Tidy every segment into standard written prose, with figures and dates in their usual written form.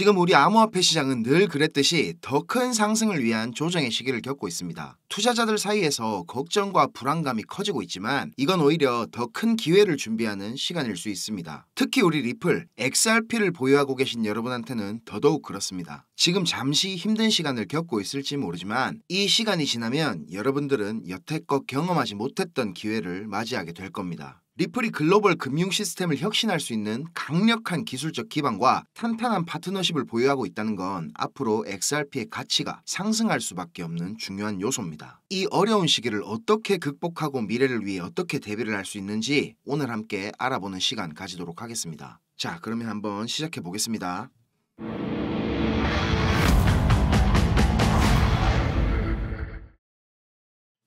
지금 우리 암호화폐 시장은 늘 그랬듯이 더 큰 상승을 위한 조정의 시기를 겪고 있습니다. 투자자들 사이에서 걱정과 불안감이 커지고 있지만 이건 오히려 더 큰 기회를 준비하는 시간일 수 있습니다. 특히 우리 리플, XRP를 보유하고 계신 여러분한테는 더더욱 그렇습니다. 지금 잠시 힘든 시간을 겪고 있을지 모르지만 이 시간이 지나면 여러분들은 여태껏 경험하지 못했던 기회를 맞이하게 될 겁니다. 리플이 글로벌 금융 시스템을 혁신할 수 있는 강력한 기술적 기반과 탄탄한 파트너십을 보유하고 있다는 건 앞으로 XRP의 가치가 상승할 수밖에 없는 중요한 요소입니다. 이 어려운 시기를 어떻게 극복하고 미래를 위해 어떻게 대비를 할 수 있는지 오늘 함께 알아보는 시간 가지도록 하겠습니다. 자, 그러면 한번 시작해 보겠습니다.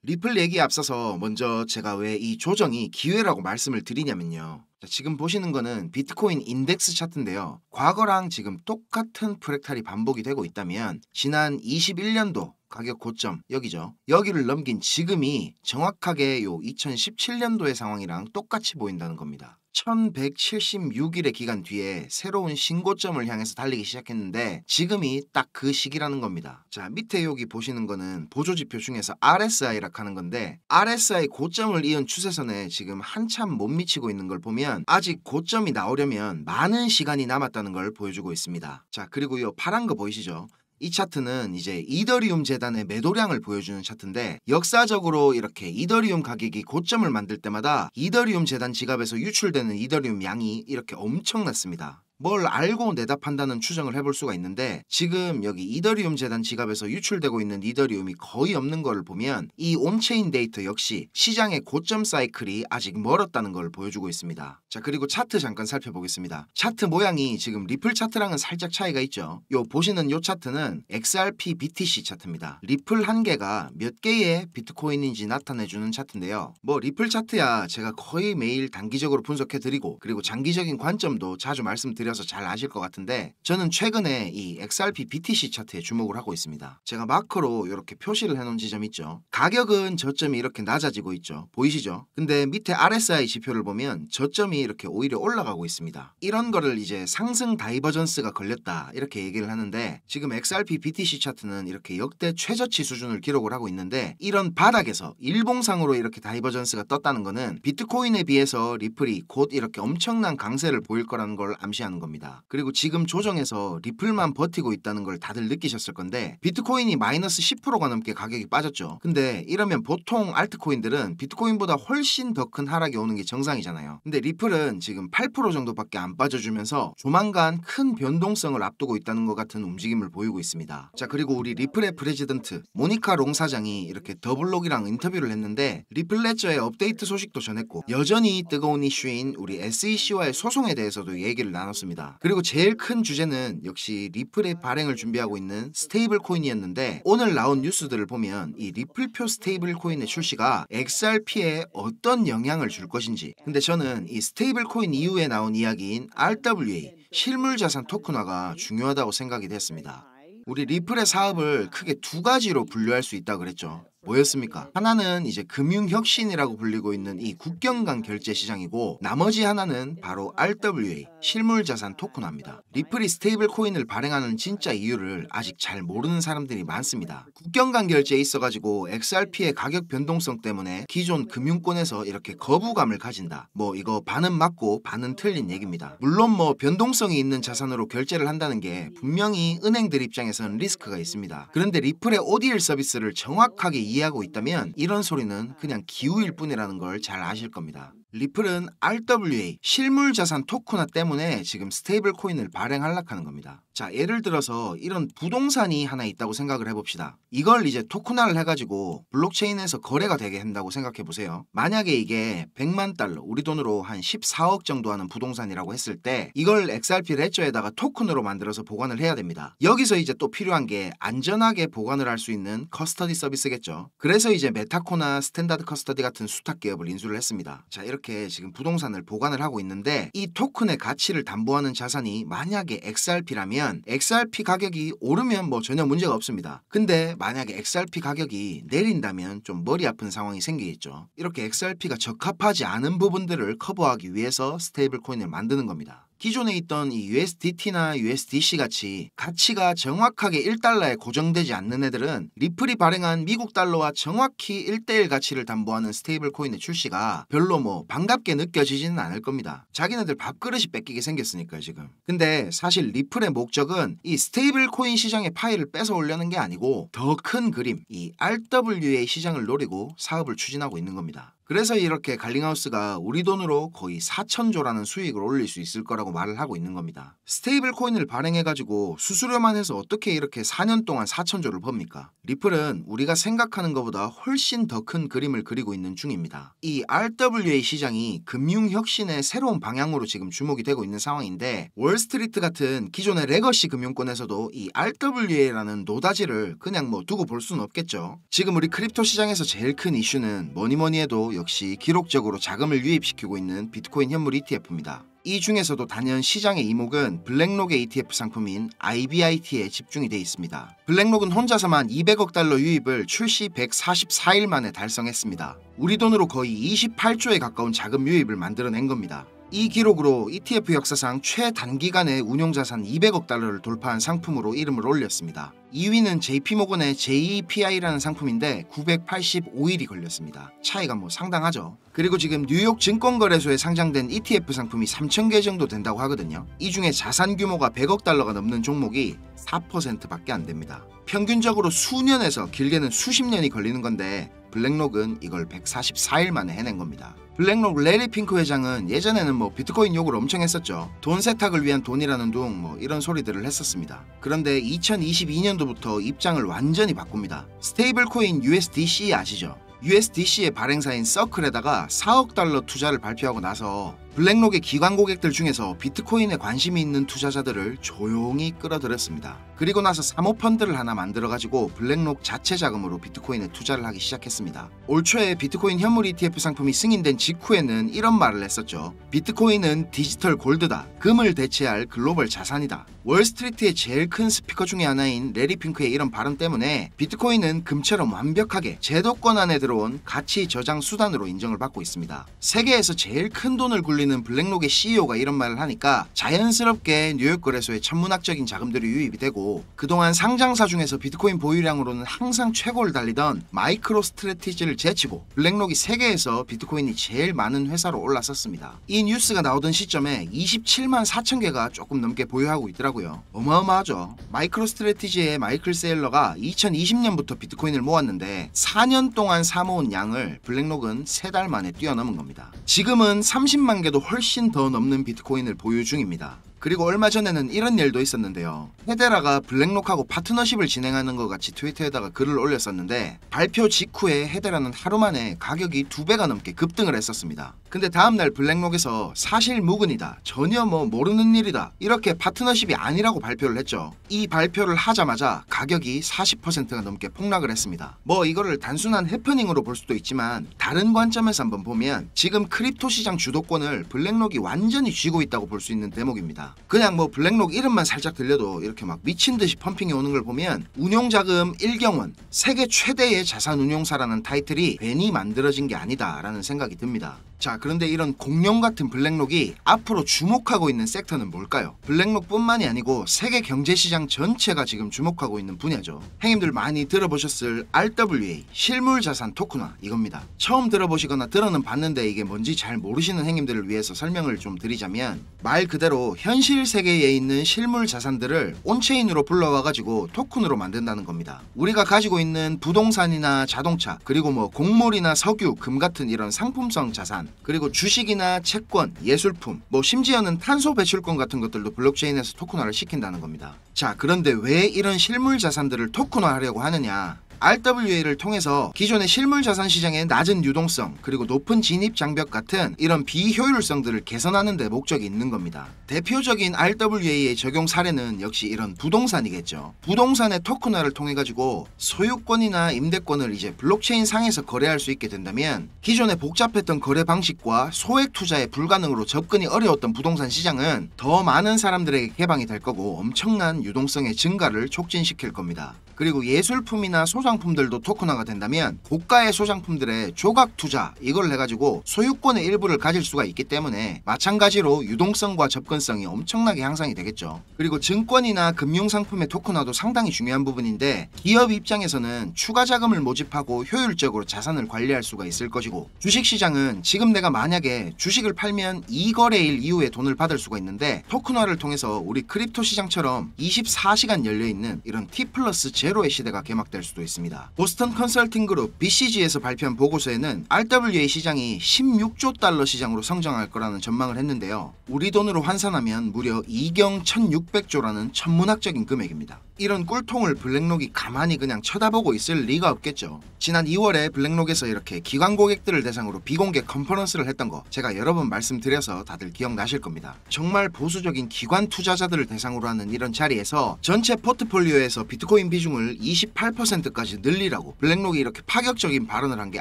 리플 얘기에 앞서서 먼저 제가 왜 이 조정이 기회라고 말씀을 드리냐면요. 지금 보시는 거는 비트코인 인덱스 차트인데요. 과거랑 지금 똑같은 프랙탈이 반복이 되고 있다면 지난 21년도 가격 고점 여기죠. 여기를 넘긴 지금이 정확하게 요 2017년도의 상황이랑 똑같이 보인다는 겁니다. 1176일의 기간 뒤에 새로운 신고점을 향해서 달리기 시작했는데 지금이 딱 그 시기라는 겁니다. 자, 밑에 여기 보시는 거는 보조지표 중에서 RSI라고 하는 건데 RSI 고점을 이은 추세선에 지금 한참 못 미치고 있는 걸 보면 아직 고점이 나오려면 많은 시간이 남았다는 걸 보여주고 있습니다. 자, 그리고 이 파란 거 보이시죠? 이 차트는 이제 이더리움 재단의 매도량을 보여주는 차트인데 역사적으로 이렇게 이더리움 가격이 고점을 만들 때마다 이더리움 재단 지갑에서 유출되는 이더리움 양이 이렇게 엄청났습니다. 뭘 알고 내다판다는 추정을 해볼 수가 있는데 지금 여기 이더리움 재단 지갑에서 유출되고 있는 이더리움이 거의 없는 걸 보면 이 온체인 데이터 역시 시장의 고점 사이클이 아직 멀었다는 걸 보여주고 있습니다. 자, 그리고 차트 잠깐 살펴보겠습니다. 차트 모양이 지금 리플 차트랑은 살짝 차이가 있죠. 요 보시는 요 차트는 XRP BTC 차트입니다. 리플 한 개가 몇 개의 비트코인인지 나타내주는 차트인데요. 뭐 리플 차트야 제가 거의 매일 단기적으로 분석해드리고 그리고 장기적인 관점도 자주 말씀드려서 잘 아실 것 같은데 저는 최근에 이 XRP BTC 차트에 주목을 하고 있습니다. 제가 마커로 이렇게 표시를 해놓은 지점 있죠. 가격은 저점이 이렇게 낮아지고 있죠. 보이시죠? 근데 밑에 RSI 지표를 보면 저점이 이렇게 오히려 올라가고 있습니다. 이런 거를 이제 상승 다이버전스가 걸렸다 이렇게 얘기를 하는데 지금 XRP BTC 차트는 이렇게 역대 최저치 수준을 기록을 하고 있는데 이런 바닥에서 일봉상으로 이렇게 다이버전스가 떴다는 거는 비트코인에 비해서 리플이 곧 이렇게 엄청난 강세를 보일 거라는 걸 암시하는 겁니다. 그리고 지금 조정에서 리플만 버티고 있다는 걸 다들 느끼셨을 건데 비트코인이 마이너스 10%가 넘게 가격이 빠졌죠. 근데 이러면 보통 알트코인들은 비트코인보다 훨씬 더 큰 하락이 오는 게 정상이잖아요. 근데 리플은 지금 8% 정도밖에 안 빠져주면서 조만간 큰 변동성을 앞두고 있다는 것 같은 움직임을 보이고 있습니다. 자, 그리고 우리 리플의 프레지던트 모니카 롱 사장이 이렇게 더블록이랑 인터뷰를 했는데 리플 레저의 업데이트 소식도 전했고 여전히 뜨거운 이슈인 우리 SEC와의 소송에 대해서도 얘기를 나눴습니다. 그리고 제일 큰 주제는 역시 리플의 발행을 준비하고 있는 스테이블 코인이었는데 오늘 나온 뉴스들을 보면 이 리플표 스테이블 코인의 출시가 XRP에 어떤 영향을 줄 것인지 근데 저는 이 스테이블 코인 이후에 나온 이야기인 RWA 실물 자산 토큰화가 중요하다고 생각이 됐습니다. 우리 리플의 사업을 크게 두 가지로 분류할 수 있다고 그랬죠. 뭐였습니까? 하나는 이제 금융혁신이라고 불리고 있는 이 국경간 결제 시장이고 나머지 하나는 바로 RWA 실물자산 토큰화입니다. 리플이 스테이블 코인을 발행하는 진짜 이유를 아직 잘 모르는 사람들이 많습니다. 국경간 결제에 있어가지고 XRP의 가격 변동성 때문에 기존 금융권에서 이렇게 거부감을 가진다. 뭐 이거 반은 맞고 반은 틀린 얘기입니다. 물론 뭐 변동성이 있는 자산으로 결제를 한다는 게 분명히 은행들 입장에서는 리스크가 있습니다. 그런데 리플의 ODL 서비스를 정확하게 이해하고 있다면 이런 소리는 그냥 기우일 뿐이라는 걸 잘 아실 겁니다. 리플은 RWA 실물자산 토큰화 때문에 지금 스테이블 코인을 발행하려고 하는 겁니다. 자, 예를 들어서 이런 부동산이 하나 있다고 생각을 해봅시다. 이걸 이제 토큰화를 해가지고 블록체인에서 거래가 되게 한다고 생각해보세요. 만약에 이게 100만 달러 우리 돈으로 한 14억 정도 하는 부동산이라고 했을 때 이걸 XRP 레저에다가 토큰으로 만들어서 보관을 해야 됩니다. 여기서 이제 또 필요한 게 안전하게 보관을 할 수 있는 커스터디 서비스겠죠. 그래서 이제 메타코나 스탠다드 커스터디 같은 수탁 기업을 인수를 했습니다. 자, 이렇게 지금 부동산을 보관을 하고 있는데 이 토큰의 가치를 담보하는 자산이 만약에 XRP라면 XRP 가격이 오르면 뭐 전혀 문제가 없습니다. 근데 만약에 XRP 가격이 내린다면 좀 머리 아픈 상황이 생기겠죠. 이렇게 XRP가 적합하지 않은 부분들을 커버하기 위해서 스테이블 코인을 만드는 겁니다. 기존에 있던 이 USDT나 USDC 같이 가치가 정확하게 1달러에 고정되지 않는 애들은 리플이 발행한 미국 달러와 정확히 1대1 가치를 담보하는 스테이블 코인의 출시가 별로 뭐 반갑게 느껴지지는 않을 겁니다. 자기네들 밥그릇이 뺏기게 생겼으니까요 지금. 근데 사실 리플의 목적은 이 스테이블 코인 시장의 파이를 뺏어 오려는 게 아니고 더 큰 그림, 이 RWA 시장을 노리고 사업을 추진하고 있는 겁니다. 그래서 이렇게 갈링하우스가 우리 돈으로 거의 4,000조라는 수익을 올릴 수 있을 거라고 말을 하고 있는 겁니다. 스테이블 코인을 발행해가지고 수수료만 해서 어떻게 이렇게 4년 동안 4,000조를 법니까? 리플은 우리가 생각하는 것보다 훨씬 더 큰 그림을 그리고 있는 중입니다. 이 RWA 시장이 금융혁신의 새로운 방향으로 지금 주목이 되고 있는 상황인데 월스트리트 같은 기존의 레거시 금융권에서도 이 RWA라는 노다지를 그냥 뭐 두고 볼 수는 없겠죠. 지금 우리 크립토 시장에서 제일 큰 이슈는 뭐니뭐니 해도 역시 기록적으로 자금을 유입시키고 있는 비트코인 현물 ETF입니다. 이 중에서도 단연 시장의 이목은 블랙록의 ETF 상품인 IBIT에 집중이 돼 있습니다. 블랙록은 혼자서만 200억 달러 유입을 출시 144일 만에 달성했습니다. 우리 돈으로 거의 28조에 가까운 자금 유입을 만들어낸 겁니다. 이 기록으로 ETF 역사상 최단기간에 운용자산 200억 달러를 돌파한 상품으로 이름을 올렸습니다. 2위는 JP모건의 JEPI라는 상품인데 985일이 걸렸습니다. 차이가 뭐 상당하죠. 그리고 지금 뉴욕 증권거래소에 상장된 ETF 상품이 3,000개 정도 된다고 하거든요. 이 중에 자산 규모가 100억 달러가 넘는 종목이 4%밖에 안 됩니다. 평균적으로 수년에서 길게는 수십 년이 걸리는 건데 블랙록은 이걸 144일 만에 해낸 겁니다. 블랙록 레리 핑크 회장은 예전에는 뭐 비트코인 욕을 엄청 했었죠. 돈 세탁을 위한 돈이라는 둥 뭐 이런 소리들을 했었습니다. 그런데 2022년도부터 입장을 완전히 바꿉니다. 스테이블 코인 USDC 아시죠? USDC의 발행사인 서클에다가 4억 달러 투자를 발표하고 나서 블랙록의 기관 고객들 중에서 비트코인에 관심이 있는 투자자들을 조용히 끌어들였습니다. 그리고 나서 사모펀드를 하나 만들어가지고 블랙록 자체 자금으로 비트코인에 투자를 하기 시작했습니다. 올 초에 비트코인 현물 ETF 상품이 승인된 직후에는 이런 말을 했었죠. 비트코인은 디지털 골드다. 금을 대체할 글로벌 자산이다. 월스트리트의 제일 큰 스피커 중에 하나인 레리 핑크의 이런 발언 때문에 비트코인은 금처럼 완벽하게 제도권 안에 들어온 가치 저장 수단으로 인정을 받고 있습니다. 세계에서 제일 큰 돈을 굴리는 블랙록의 CEO가 이런 말을 하니까 자연스럽게 뉴욕 거래소에 천문학적인 자금들이 유입이 되고 그동안 상장사 중에서 비트코인 보유량으로는 항상 최고를 달리던 마이크로 스트래티지를 제치고 블랙록이 세계에서 비트코인이 제일 많은 회사로 올라섰습니다. 이 뉴스가 나오던 시점에 27만 4천 개가 조금 넘게 보유하고 있더라고요. 어마어마하죠. 마이크로 스트래티지의 마이클 세일러가 2020년부터 비트코인을 모았는데 4년 동안 사모은 양을 블랙록은 3달 만에 뛰어넘은 겁니다. 지금은 30만 개도 훨씬 더 넘는 비트코인을 보유 중입니다. 그리고 얼마 전에는 이런 일도 있었는데요. 헤데라가 블랙록하고 파트너십을 진행하는 것 같이 트위터에다가 글을 올렸었는데 발표 직후에 헤데라는 하루 만에 가격이 2배가 넘게 급등을 했었습니다. 근데 다음날 블랙록에서 사실 무근이다. 전혀 뭐 모르는 일이다. 이렇게 파트너십이 아니라고 발표를 했죠. 이 발표를 하자마자 가격이 40%가 넘게 폭락을 했습니다. 뭐 이거를 단순한 해프닝으로 볼 수도 있지만 다른 관점에서 한번 보면 지금 크립토 시장 주도권을 블랙록이 완전히 쥐고 있다고 볼 수 있는 대목입니다. 그냥 뭐 블랙록 이름만 살짝 들려도 이렇게 막 미친듯이 펌핑이 오는 걸 보면 운용자금 1경원 세계 최대의 자산운용사라는 타이틀이 괜히 만들어진 게 아니다 라는 생각이 듭니다. 자, 그런데 이런 공룡 같은 블랙록이 앞으로 주목하고 있는 섹터는 뭘까요? 블랙록뿐만이 아니고 세계 경제시장 전체가 지금 주목하고 있는 분야죠. 형님들 많이 들어보셨을 RWA, 실물자산 토큰화 이겁니다. 처음 들어보시거나 들어는 봤는데 이게 뭔지 잘 모르시는 형님들을 위해서 설명을 좀 드리자면 말 그대로 현실 세계에 있는 실물 자산들을 온체인으로 불러와가지고 토큰으로 만든다는 겁니다. 우리가 가지고 있는 부동산이나 자동차 그리고 뭐 곡물이나 석유, 금 같은 이런 상품성 자산 그리고 주식이나 채권, 예술품, 뭐 심지어는 탄소 배출권 같은 것들도 블록체인에서 토큰화를 시킨다는 겁니다. 자, 그런데 왜 이런 실물 자산들을 토큰화하려고 하느냐? RWA를 통해서 기존의 실물자산 시장의 낮은 유동성 그리고 높은 진입 장벽 같은 이런 비효율성들을 개선하는 데 목적이 있는 겁니다. 대표적인 RWA의 적용 사례는 역시 이런 부동산이겠죠. 부동산의 토큰화를 통해 가지고 소유권이나 임대권을 이제 블록체인 상에서 거래할 수 있게 된다면 기존의 복잡했던 거래 방식과 소액 투자에 불가능으로 접근이 어려웠던 부동산 시장은 더 많은 사람들에게 개방이 될 거고 엄청난 유동성의 증가를 촉진시킬 겁니다. 그리고 예술품이나 소장 소장품들도 토큰화가 된다면 고가의 소장품들의 조각 투자 이걸 해가지고 소유권의 일부를 가질 수가 있기 때문에 마찬가지로 유동성과 접근성이 엄청나게 향상이 되겠죠. 그리고 증권이나 금융상품의 토큰화도 상당히 중요한 부분인데 기업 입장에서는 추가 자금을 모집하고 효율적으로 자산을 관리할 수가 있을 것이고, 주식시장은 지금 내가 만약에 주식을 팔면 2거래일 이후에 돈을 받을 수가 있는데 토큰화를 통해서 우리 크립토 시장처럼 24시간 열려있는 이런 T+0의 시대가 개막될 수도 있습니다. 보스턴 컨설팅 그룹 BCG에서 발표한 보고서에는 RWA 시장이 16조 달러 시장으로 성장할 거라는 전망을 했는데요. 우리 돈으로 환산하면 무려 2경 1600조라는 천문학적인 금액입니다. 이런 꿀통을 블랙록이 가만히 그냥 쳐다보고 있을 리가 없겠죠. 지난 2월에 블랙록에서 이렇게 기관 고객들을 대상으로 비공개 컨퍼런스를 했던 거 제가 여러 번 말씀드려서 다들 기억나실 겁니다. 정말 보수적인 기관 투자자들을 대상으로 하는 이런 자리에서 전체 포트폴리오에서 비트코인 비중을 28%까지 늘리라고 블랙록이 이렇게 파격적인 발언을 한 게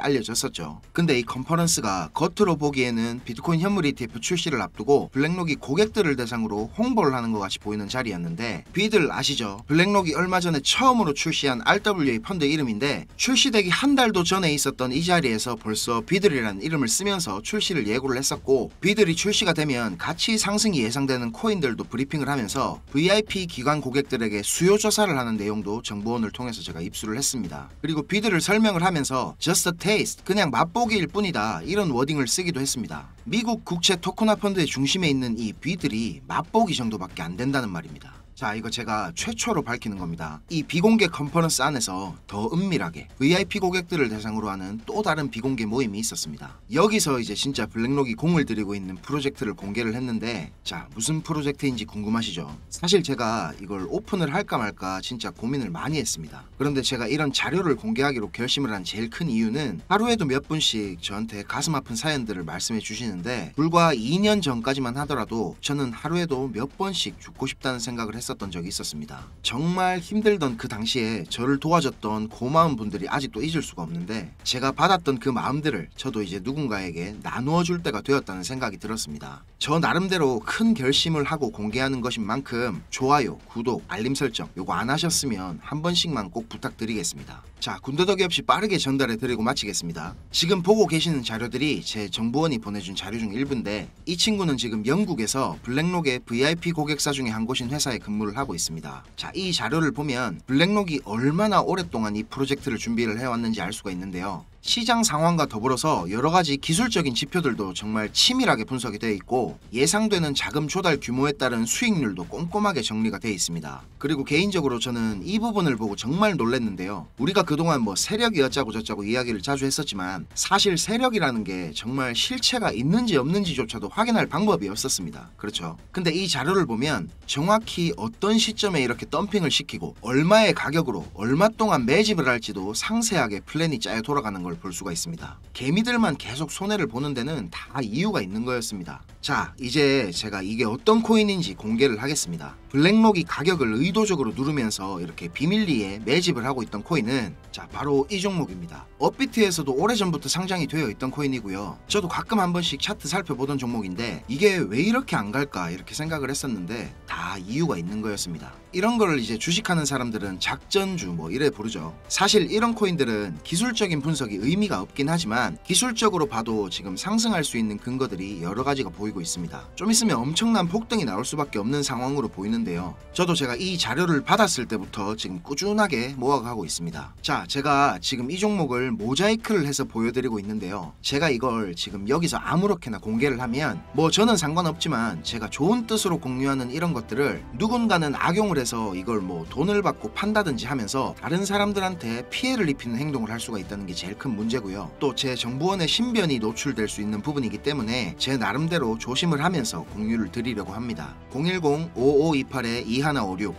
알려졌었죠. 근데 이 컨퍼런스가 겉으로 보기에는 비트코인 현물 ETF 출시를 앞두고 블랙록이 고객들을 대상으로 홍보를 하는 것 같이 보이는 자리였는데, 비들 아시죠? 블랙록이 얼마 전에 처음으로 출시한 RWA 펀드 이름인데 출시되기 한 달도 전에 있었던 이 자리에서 벌써 비들이라는 이름을 쓰면서 출시를 예고를 했었고, 비들이 출시가 되면 가치 상승이 예상되는 코인들도 브리핑을 하면서 VIP 기관 고객들에게 수요 조사를 하는 내용도 정보원을 통해서 제가 입수를 했습니다. 그리고 비들을 설명을 하면서 Just a taste, 그냥 맛보기일 뿐이다, 이런 워딩을 쓰기도 했습니다. 미국 국채 토큰화 펀드의 중심에 있는 이 비들이 맛보기 정도밖에 안 된다는 말입니다. 자, 이거 제가 최초로 밝히는 겁니다. 이 비공개 컨퍼런스 안에서 더 은밀하게 VIP 고객들을 대상으로 하는 또 다른 비공개 모임이 있었습니다. 여기서 이제 진짜 블랙록이 공을 들이고 있는 프로젝트를 공개를 했는데, 자, 무슨 프로젝트인지 궁금하시죠? 사실 제가 이걸 오픈을 할까 말까 진짜 고민을 많이 했습니다. 그런데 제가 이런 자료를 공개하기로 결심을 한 제일 큰 이유는 하루에도 몇 분씩 저한테 가슴 아픈 사연들을 말씀해 주시는데, 불과 2년 전까지만 하더라도 저는 하루에도 몇 번씩 죽고 싶다는 생각을 했었던 적이 있었습니다. 정말 힘들던 그 당시에 저를 도와줬던 고마운 분들이 아직도 잊을 수가 없는데, 제가 받았던 그 마음들을 저도 이제 누군가에게 나누어 줄 때가 되었다는 생각이 들었습니다. 저 나름대로 큰 결심을 하고 공개하는 것인 만큼 좋아요, 구독, 알림 설정 요거 안 하셨으면 한 번씩만 꼭 부탁드리겠습니다. 자, 군더더기 없이 빠르게 전달해 드리고 마치겠습니다. 지금 보고 계시는 자료들이 제 정보원이 보내준 자료 중 일부인데, 이 친구는 지금 영국에서 블랙록의 VIP 고객사 중에 한 곳인 회사에 근무를 하고 있습니다. 자, 이 자료를 보면 블랙록이 얼마나 오랫동안 이 프로젝트를 준비를 해왔는지 알 수가 있는데요. 시장 상황과 더불어서 여러가지 기술적인 지표들도 정말 치밀하게 분석이 되어 있고, 예상되는 자금 조달 규모에 따른 수익률도 꼼꼼하게 정리가 되어 있습니다. 그리고 개인적으로 저는 이 부분을 보고 정말 놀랐는데요. 우리가 그동안 뭐 세력이 어쩌고 저쩌고 이야기를 자주 했었지만 사실 세력이라는 게 정말 실체가 있는지 없는지조차도 확인할 방법이 없었습니다. 그렇죠? 근데 이 자료를 보면 정확히 어떤 시점에 이렇게 덤핑을 시키고 얼마의 가격으로 얼마 동안 매집을 할지도 상세하게 플랜이 짜여 돌아가는 걸 볼 수가 있습니다. 개미들만 계속 손해를 보는 데는 다 이유가 있는 거였습니다. 자, 이제 제가 이게 어떤 코인인지 공개를 하겠습니다. 블랙록이 가격을 의도적으로 누르면서 이렇게 비밀리에 매집을 하고 있던 코인은 자, 바로 이 종목입니다. 업비트에서도 오래전부터 상장이 되어 있던 코인이고요. 저도 가끔 한 번씩 차트 살펴보던 종목인데 이게 왜 이렇게 안 갈까 이렇게 생각을 했었는데 다 이유가 있는 거였습니다. 이런 거를 이제 주식하는 사람들은 작전주 뭐 이래 부르죠. 사실 이런 코인들은 기술적인 분석이 의미가 없긴 하지만 기술적으로 봐도 지금 상승할 수 있는 근거들이 여러 가지가 보이고 있습니다. 좀 있으면 엄청난 폭등이 나올 수밖에 없는 상황으로 보이는데요. 저도 제가 이 자료를 받았을 때부터 지금 꾸준하게 모아가고 있습니다. 자, 제가 지금 이 종목을 모자이크를 해서 보여드리고 있는데요. 제가 이걸 지금 여기서 아무렇게나 공개를 하면 뭐 저는 상관없지만 제가 좋은 뜻으로 공유하는 이런 것들을 누군가는 악용을 해서 이걸 뭐 돈을 받고 판다든지 하면서 다른 사람들한테 피해를 입히는 행동을 할 수가 있다는 게 제일 큰 문제고요. 또 제 정보원의 신변이 노출될 수 있는 부분이기 때문에 제 나름대로 조심을 하면서 공유를 드리려고 합니다. 010-5528-2156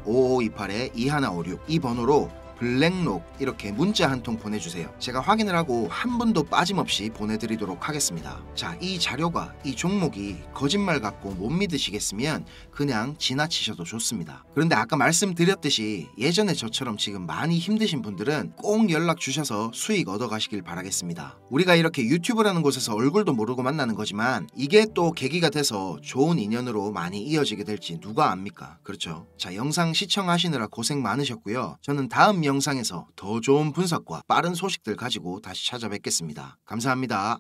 010-5528-2156 이 번호로 블랙록 이렇게 문자 한 통 보내주세요. 제가 확인을 하고 한 분도 빠짐없이 보내드리도록 하겠습니다. 자, 이 자료가 이 종목이 거짓말 같고 못 믿으시겠으면 그냥 지나치셔도 좋습니다. 그런데 아까 말씀드렸듯이 예전에 저처럼 지금 많이 힘드신 분들은 꼭 연락 주셔서 수익 얻어가시길 바라겠습니다. 우리가 이렇게 유튜브라는 곳에서 얼굴도 모르고 만나는 거지만 이게 또 계기가 돼서 좋은 인연으로 많이 이어지게 될지 누가 압니까? 그렇죠? 자, 영상 시청하시느라 고생 많으셨고요. 저는 다음 영상에서 더 좋은 분석과 빠른 소식들 가지고 다시 찾아뵙겠습니다. 감사합니다.